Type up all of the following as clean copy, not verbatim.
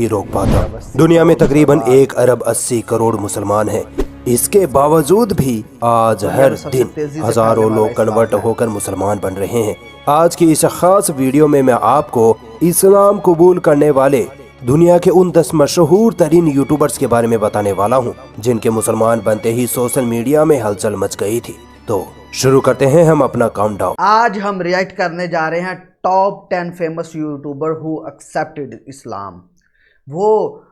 ही रोक पाता। दुनिया में तकरीबन 1 अरब 80 करोड़ मुसलमान हैं। इसके बावजूद भी आज हर दिन हजारों लोग कन्वर्ट होकर मुसलमान बन रहे हैं। आज की इस खास वीडियो में मैं आपको इस्लाम कबूल करने वाले दुनिया के उन 10 मशहूर तरीन यूट्यूबर्स के बारे में बताने वाला हूँ जिनके मुसलमान बनते ही सोशल मीडिया में हलचल मच गई थी। तो शुरू करते हैं हम अपना काउंटडाउन। आज हम रिएक्ट करने जा रहे हैं top 10 famous YouTuber who accepted Islam. वो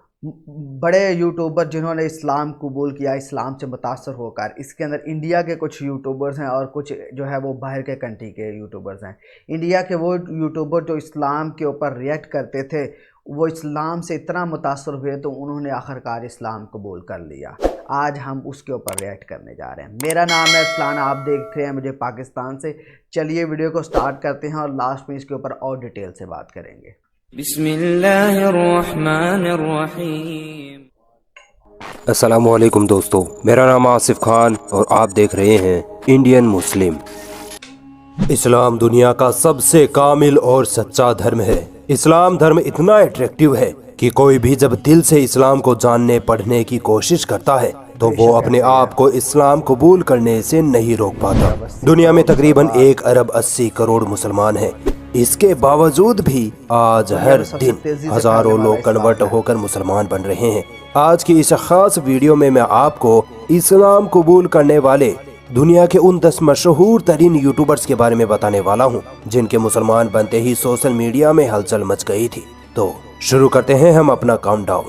बड़े यूट्यूबर जिन्होंने इस्लाम कबूल किया, इस्लाम से मुतासर होकर। इसके अंदर इंडिया के कुछ यूट्यूबर्स हैं और कुछ जो है वो बाहर के कंट्री के यूट्यूबर्स हैं। इंडिया के वो यूट्यूबर जो इस्लाम के ऊपर रिएक्ट करते थे, वो इस्लाम से इतना मुतासर हुए तो उन्होंने आखिरकार इस्लाम कबूल कर लिया। आज हम उसके ऊपर रिएक्ट करने जा रहे हैं। मेरा नाम है अरसलान, आप देख रहे हैं मुझे पाकिस्तान से। चलिए वीडियो को स्टार्ट करते हैं और लास्ट में इसके ऊपर और डिटेल से बात करेंगे। बिस्मिल्लाहिर्रहमानिर्रहीम। अस्सलामुअलैकुम दोस्तों, मेरा नाम आसिफ खान और आप देख रहे हैं इंडियन मुस्लिम। इस्लाम दुनिया का सबसे कामिल और सच्चा धर्म है। इस्लाम धर्म इतना अट्रैक्टिव है कि कोई भी जब दिल से इस्लाम को जानने पढ़ने की कोशिश करता है तो वो अपने आप को इस्लाम कबूल करने से नहीं रोक पाता। दुनिया में तकरीबन 1 अरब 80 करोड़ मुसलमान हैं। इसके बावजूद भी आज हर दिन हजारों लोग कन्वर्ट होकर मुसलमान बन रहे हैं। आज की इस खास वीडियो में मैं आपको इस्लाम कबूल करने वाले दुनिया के उन 10 मशहूर तरीन यूट्यूबर्स के बारे में बताने वाला हूँ जिनके मुसलमान बनते ही सोशल मीडिया में हलचल मच गई थी। तो शुरू करते हैं हम अपना काउंटडाउन।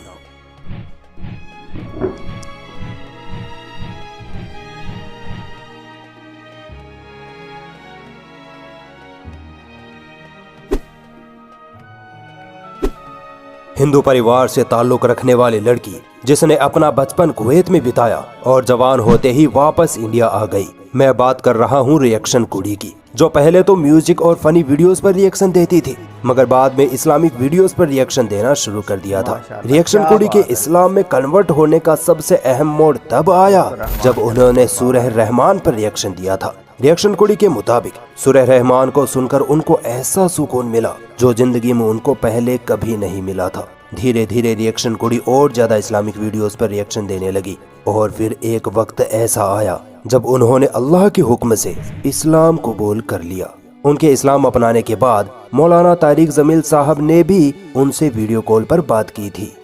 हिंदू परिवार से ताल्लुक रखने वाली लड़की जिसने अपना बचपन कुवैत में बिताया और जवान होते ही वापस इंडिया आ गई। मैं बात कर रहा हूँ रिएक्शन कुड़ी की, जो पहले तो म्यूजिक और फनी वीडियोस पर रिएक्शन देती थी मगर बाद में इस्लामिक वीडियोस पर रिएक्शन देना शुरू कर दिया था। रिएक्शन कुड़ी के इस्लाम में कन्वर्ट होने का सबसे अहम मोड़ तब आया जब उन्होंने सूरह रहमान पर रिएक्शन दिया था। रिएक्शन कुड़ी के मुताबिक सूरह रहमान को सुनकर उनको ऐसा सुकून मिला जो जिंदगी में उनको पहले कभी नहीं मिला था। धीरे धीरे रिएक्शन कुड़ी और ज्यादा इस्लामिक वीडियोस पर रिएक्शन देने लगी और फिर एक वक्त ऐसा आया जब उन्होंने अल्लाह के हुक्म से इस्लाम कबूल कर लिया। उनके इस्लाम अपनाने के बाद मौलाना तारिक जमील साहब ने भी उनसे वीडियो कॉल पर बात की थी।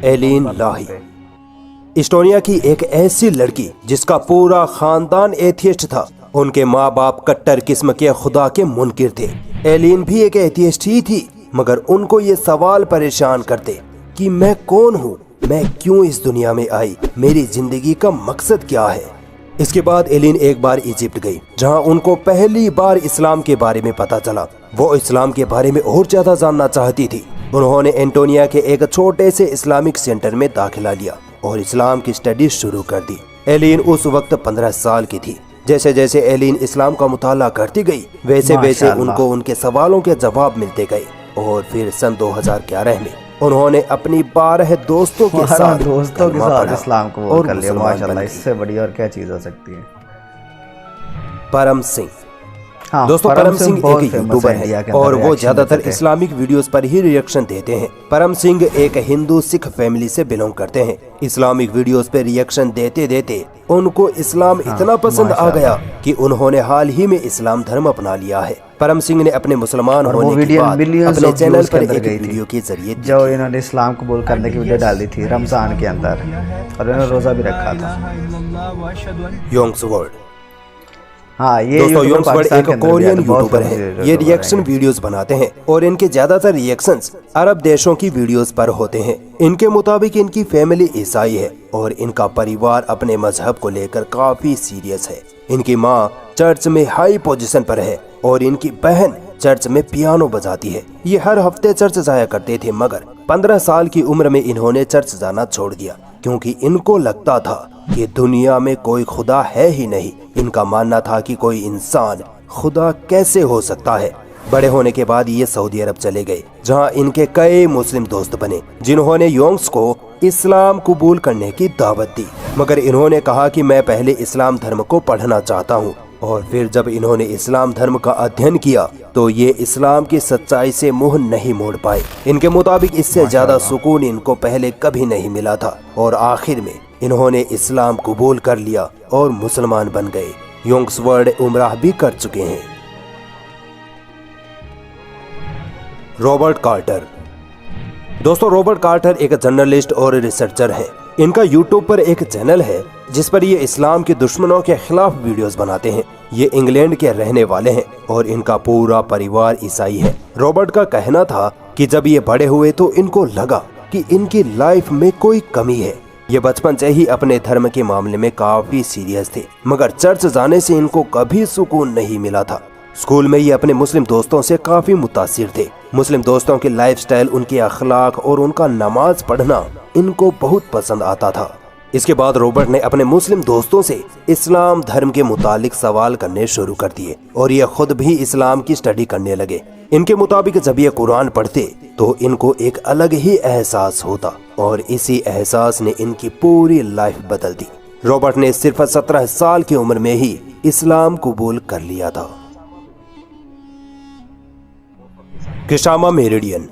एलिन लाही इस्टोनिया की एक ऐसी लड़की जिसका पूरा खानदान एथियस्ट था। उनके माँ बाप कट्टर किस्म के खुदा के मुनकिर थे। एलिन भी एक एथियस्ट ही थी मगर उनको ये सवाल परेशान करते कि मैं कौन हूँ, मैं क्यों इस दुनिया में आई, मेरी जिंदगी का मकसद क्या है। इसके बाद एलिन एक बार इजिप्ट गई जहाँ उनको पहली बार इस्लाम के बारे में पता चला। वो इस्लाम के बारे में और ज्यादा जानना चाहती थी। उन्होंने एंटोनिया के एक छोटे से इस्लामिक सेंटर में दाखिला लिया और इस्लाम की स्टडी शुरू कर दी। एलिन उस वक्त 15 साल की थी। जैसे जैसे एलिन इस्लाम का मुताला करती गई वैसे वैसे उनको उनके सवालों के जवाब मिलते गए और फिर सन 2011 में उन्होंने अपनी 12 दोस्तों के साथ इस्लाम को कर लिया। माशाल्लाह, इससे बड़ी और क्या चीज हो सकती है। परम सिंह दोस्तों, परम सिंह एक यूट्यूबर है और वो ज्यादातर इस्लामिक वीडियोस पर ही रिएक्शन देते हैं। परम सिंह एक हिंदू सिख फैमिली से बिलोंग करते हैं। इस्लामिक वीडियोस पे रिएक्शन देते देते उनको इस्लाम इतना पसंद आ गया कि उन्होंने हाल ही में इस्लाम धर्म अपना लिया है। परम सिंह ने अपने मुसलमान होने के बाद अपने चैनल पर एक वीडियो के जरिए जो इन्होंने इस्लाम कबूल करने की वीडियो डाली थी रमजान के अंदर और इन्होंने रोजा भी रखा था। योंग्स वर्ल्ड ये दोस्तों, योंग्स वर्ल्ड एक कोरियन यूट्यूबर है। ये रिएक्शन वीडियोस बनाते हैं और इनके ज्यादातर रिएक्शंस अरब देशों की वीडियोस पर होते हैं। इनके मुताबिक इनकी फैमिली ईसाई है और इनका परिवार अपने मजहब को लेकर काफी सीरियस है। इनकी माँ चर्च में हाई पोजीशन पर है और इनकी बहन चर्च में पियानो बजाती है। ये हर हफ्ते चर्च जाया करते थे मगर 15 साल की उम्र में इन्होंने चर्च जाना छोड़ दिया क्योंकि इनको लगता था कि दुनिया में कोई खुदा है ही नहीं। इनका मानना था कि कोई इंसान खुदा कैसे हो सकता है। बड़े होने के बाद ये सऊदी अरब चले गए जहां इनके कई मुस्लिम दोस्त बने जिन्होंने योंग्स को इस्लाम कबूल करने की दावत दी मगर इन्होंने कहा कि मैं पहले इस्लाम धर्म को पढ़ना चाहता हूं और फिर जब इन्होंने इस्लाम धर्म का अध्ययन किया तो ये इस्लाम की सच्चाई से मुंह नहीं मोड़ पाए। इनके मुताबिक इससे ज्यादा सुकून इनको पहले कभी नहीं मिला था और आखिर में इन्होंने इस्लाम कबूल कर लिया और मुसलमान बन गए। यंग्सवर्ड उम्राह भी कर चुके हैं। Robert Carter. दोस्तों, रॉबर्ट कार्टर एक जर्नलिस्ट और रिसर्चर हैं। इनका यूट्यूब पर एक चैनल है जिस पर ये इस्लाम के दुश्मनों के खिलाफ वीडियोस बनाते हैं। ये इंग्लैंड के रहने वाले हैं और इनका पूरा परिवार ईसाई है। रॉबर्ट का कहना था कि जब ये बड़े हुए तो इनको लगा कि इनकी लाइफ में कोई कमी है। ये बचपन से ही अपने धर्म के मामले में काफी सीरियस थे, मगर चर्च जाने से इनको कभी सुकून नहीं मिला था। स्कूल में ये अपने मुस्लिम दोस्तों से काफी मुतासिर थे। मुस्लिम दोस्तों के लाइफस्टाइल, उनके अखलाक और उनका नमाज पढ़ना इनको बहुत पसंद आता था। इसके बाद रॉबर्ट ने अपने मुस्लिम दोस्तों से इस्लाम धर्म के मुतालिक सवाल करने शुरू कर दिए और ये खुद भी इस्लाम की स्टडी करने लगे। इनके मुताबिक जब ये कुरान पढ़ते तो इनको एक अलग ही एहसास होता और इसी एहसास ने इनकी पूरी लाइफ बदल दी। रॉबर्ट ने सिर्फ 17 साल की उम्र में ही इस्लाम कबूल कर लिया था। किशामा मेरिडियन।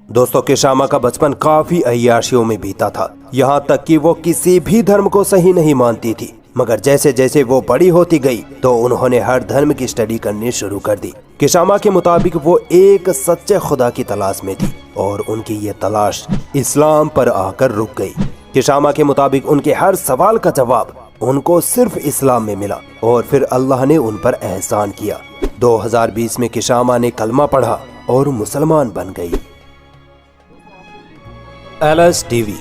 दोस्तों, किशामा का बचपन काफी अय्याशियों में बीता था। यहाँ तक कि वो किसी भी धर्म को सही नहीं मानती थी, मगर जैसे जैसे वो बड़ी होती गई तो उन्होंने हर धर्म की स्टडी करनी शुरू कर दी। किशामा के मुताबिक वो एक सच्चे खुदा की तलाश में थी और उनकी ये तलाश इस्लाम पर आकर रुक गई। किशामा के मुताबिक उनके हर सवाल का जवाब उनको सिर्फ इस्लाम में मिला और फिर अल्लाह ने उन पर एहसान किया। 2020 में किशामा ने कलमा पढ़ा और मुसलमान बन गई। LS TV.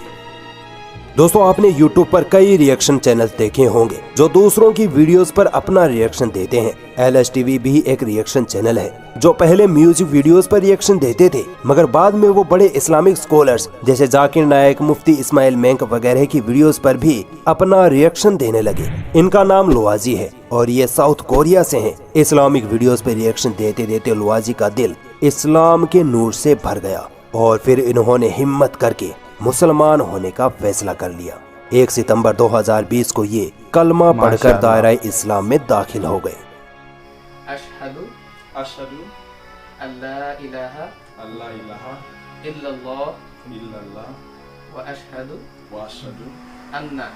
दोस्तों, आपने YouTube पर कई रिएक्शन चैनल देखे होंगे जो दूसरों की वीडियोस पर अपना रिएक्शन देते हैं। एलएस टीवी भी एक रिएक्शन चैनल है जो पहले म्यूजिक वीडियोस पर रिएक्शन देते थे, मगर बाद में वो बड़े इस्लामिक स्कॉलर्स जैसे जाकिर नायक, मुफ्ती इस्माइल मेंक वगैरह की वीडियोस पर भी अपना रिएक्शन देने लगे। इनका नाम लुआजी है और ये साउथ कोरिया से हैं। इस्लामिक वीडियोस पर रिएक्शन देते देते लुआजी का दिल इस्लाम के नूर से भर गया और फिर इन्होंने हिम्मत करके मुसलमान होने का फैसला कर लिया। 1 सितंबर 2020 को ये कलमा पढ़कर दायरा इस्लाम में दाखिल हो गए। अशहदु अल्ला इलाहा इल्लल्लाह व अशहदु अन्ना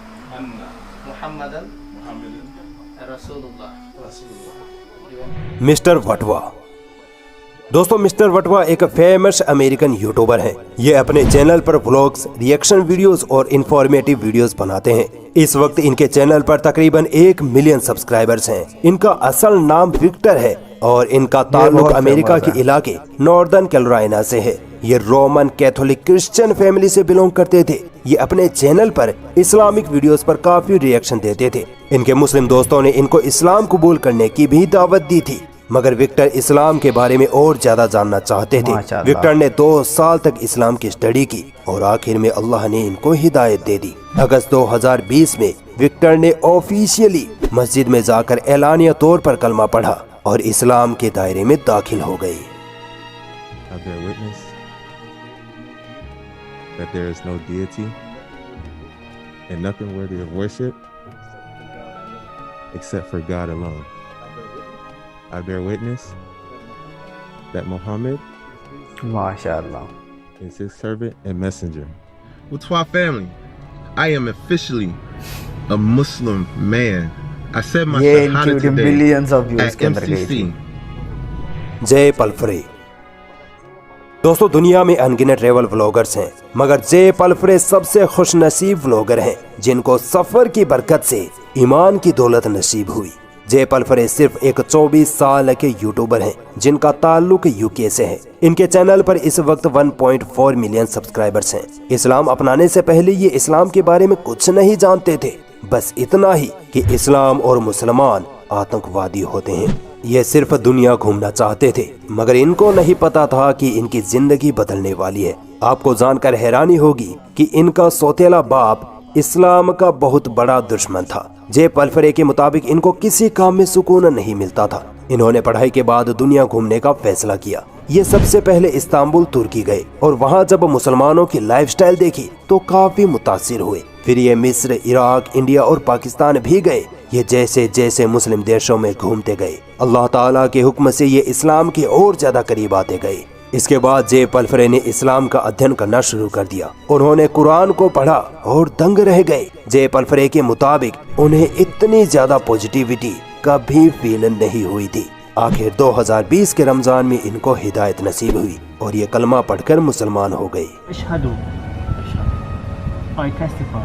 मुहम्मदन रसूलुल्लाह। मिस्टर वटवा। दोस्तों, मिस्टर वटवा एक फेमस अमेरिकन यूट्यूबर हैं। ये अपने चैनल पर व्लॉग्स, रिएक्शन वीडियोस और इंफॉर्मेटिव वीडियोस बनाते हैं। इस वक्त इनके चैनल पर तकरीबन 1 मिलियन सब्सक्राइबर्स हैं। इनका असल नाम विक्टर है और इनका ताल्लुक अमेरिका के इलाके नॉर्दर्न कैरोलिना से है। ये रोमन कैथोलिक क्रिश्चियन फैमिली से बिलोंग करते थे। ये अपने चैनल पर इस्लामिक वीडियोस पर काफी रिएक्शन देते थे। इनके मुस्लिम दोस्तों ने इनको इस्लाम कबूल करने की भी दावत दी थी, मगर विक्टर इस्लाम के बारे में और ज्यादा जानना चाहते थे। विक्टर ने 2 साल तक इस्लाम की स्टडी की और आखिर में अल्लाह ने इनको हिदायत दे दी। अगस्त 2020 में विक्टर ने ऑफिशियली मस्जिद में जाकर एलानिया तौर पर कलमा पढ़ा और इस्लाम के दायरे में दाखिल हो गए। I bear witness that Muhammad माशाअल्लाह is his servant and messenger. What's my family? I am officially a Muslim man. I said my ये shahada इनकी today billions of views at के अंदर गई थी। MCC. जय पलफ्रे। दोस्तों, दुनिया में अनगिनत ट्रैवल व्लॉगर्स हैं, मगर जय पलफ्रे सबसे खुशनसीब व्लॉगर हैं जिनको सफर की बरकत से ईमान की दौलत नसीब हुई। जय पलफ्रे सिर्फ एक 24 साल के यूट्यूबर हैं जिनका ताल्लुक यूके से है। इनके चैनल पर इस वक्त 1.4 मिलियन सब्सक्राइबर्स हैं। इस्लाम अपनाने से पहले ये इस्लाम के बारे में कुछ नहीं जानते थे, बस इतना ही कि इस्लाम और मुसलमान आतंकवादी होते हैं। ये सिर्फ दुनिया घूमना चाहते थे, मगर इनको नहीं पता था कि इनकी जिंदगी बदलने वाली है। आपको जानकर हैरानी होगी कि इनका सौतेला बाप इस्लाम का बहुत बड़ा दुश्मन था। जय पलफ्रे के मुताबिक इनको किसी काम में सुकून नहीं मिलता था। इन्होंने पढ़ाई के बाद दुनिया घूमने का फैसला किया। ये सबसे पहले इस्तांबुल तुर्की गए और वहाँ जब मुसलमानों की लाइफस्टाइल देखी तो काफी मुतासिर हुए। फिर ये मिस्र, इराक, इंडिया और पाकिस्तान भी गए। ये जैसे जैसे मुस्लिम देशों में घूमते गए, अल्लाह ताला के हुक्म से ये इस्लाम के और ज्यादा करीब आते गए। इसके बाद जे पलफरे ने इस्लाम का अध्ययन करना शुरू कर दिया। उन्होंने कुरान को पढ़ा और दंग रह गए। जे पलफरे के मुताबिक उन्हें इतनी ज्यादा पॉजिटिविटी कभी फील नहीं हुई थी। आखिर 2020 के रमजान में इनको हिदायत नसीब हुई और ये कलमा पढ़कर मुसलमान हो गए। I testify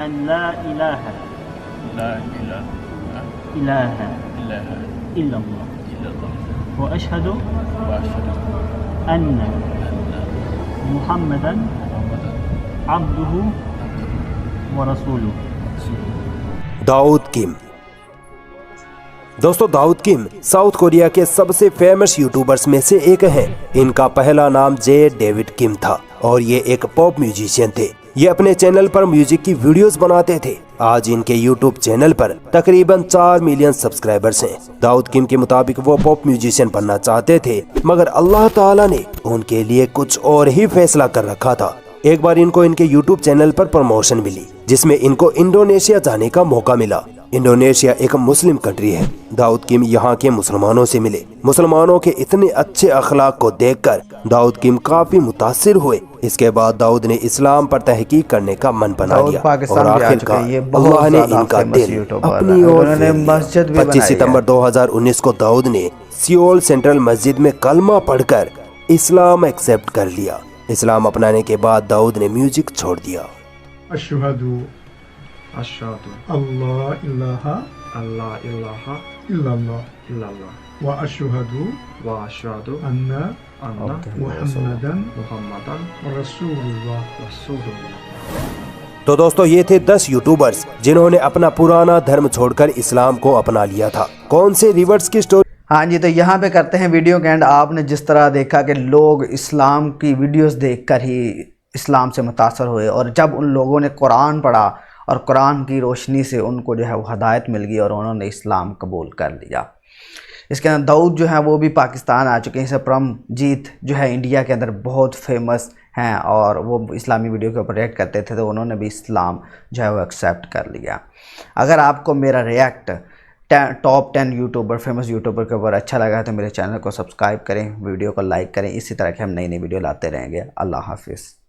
an la ilaha illallah wa ashhadu anna Muhammadan abduhu wa rasuluhu। Dawood किम। दोस्तों, दाऊद किम साउथ कोरिया के सबसे फेमस यूट्यूबर्स में से एक हैं। इनका पहला नाम जे डेविड किम था और ये एक पॉप म्यूजिशियन थे। ये अपने चैनल पर म्यूजिक की वीडियोस बनाते थे। आज इनके यूट्यूब चैनल पर तकरीबन 4 मिलियन सब्सक्राइबर्स हैं। दाऊद किम के मुताबिक वो पॉप म्यूजिशियन बनना चाहते थे, मगर अल्लाह ताला ने उनके लिए कुछ और ही फैसला कर रखा था। एक बार इनको इनके यूट्यूब चैनल पर प्रमोशन मिली, जिसमें इनको इंडोनेशिया जाने का मौका मिला। इंडोनेशिया एक मुस्लिम कंट्री है। दाऊद किम यहाँ के मुसलमानों से मिले। मुसलमानों के इतने अच्छे अखलाक को देखकर दाऊद किम काफी मुतासिर हुए। इसके बाद दाऊद ने इस्लाम पर तहकीक करने का मन बना लिया और आखिरकार अल्लाह ने इनका दिल अपनी ओर फेर लिया। 25 सितंबर 2019 को दाऊद ने सियोल सेंट्रल मस्जिद में कलमा पढ़कर इस्लाम एक्सेप्ट कर लिया। इस्लाम अपनाने के बाद दाऊद ने म्यूजिक छोड़ दिया। अशहदु अल्लाह इलाहा इल्लल्लाह व अशहदु अन्ना मुहम्मदन रसूलुल्लाह। तो दोस्तों, ये थे 10 यूट्यूबर्स जिन्होंने अपना पुराना धर्म छोड़कर इस्लाम को अपना लिया था। कौन से रिवर्स की स्टोरी। हाँ जी, तो यहाँ पे करते हैं वीडियो के एंड। आपने जिस तरह देखा कि लोग इस्लाम की वीडियोस देखकर ही इस्लाम से मुतासर हुए और जब उन लोगों ने कुरान पढ़ा और कुरान की रोशनी से उनको जो है वो हदायत मिल गई और उन्होंने इस्लाम कबूल कर लिया। इसके अंदर दाऊद जो है वो भी पाकिस्तान आ चुके हैं। इसे परमजीत जो है इंडिया के अंदर बहुत फेमस हैं और वो इस्लामी वीडियो के ऊपर रिएक्ट करते थे, तो उन्होंने भी इस्लाम जो है वो एक्सेप्ट कर लिया। अगर आपको मेरा react top 10 YouTuber, famous YouTuber के ऊपर अच्छा लगा है तो मेरे चैनल को सब्सक्राइब करें, वीडियो को लाइक करें। इसी तरह के हम नई नई वीडियो लाते रहेंगे। अल्लाह हाफिज़।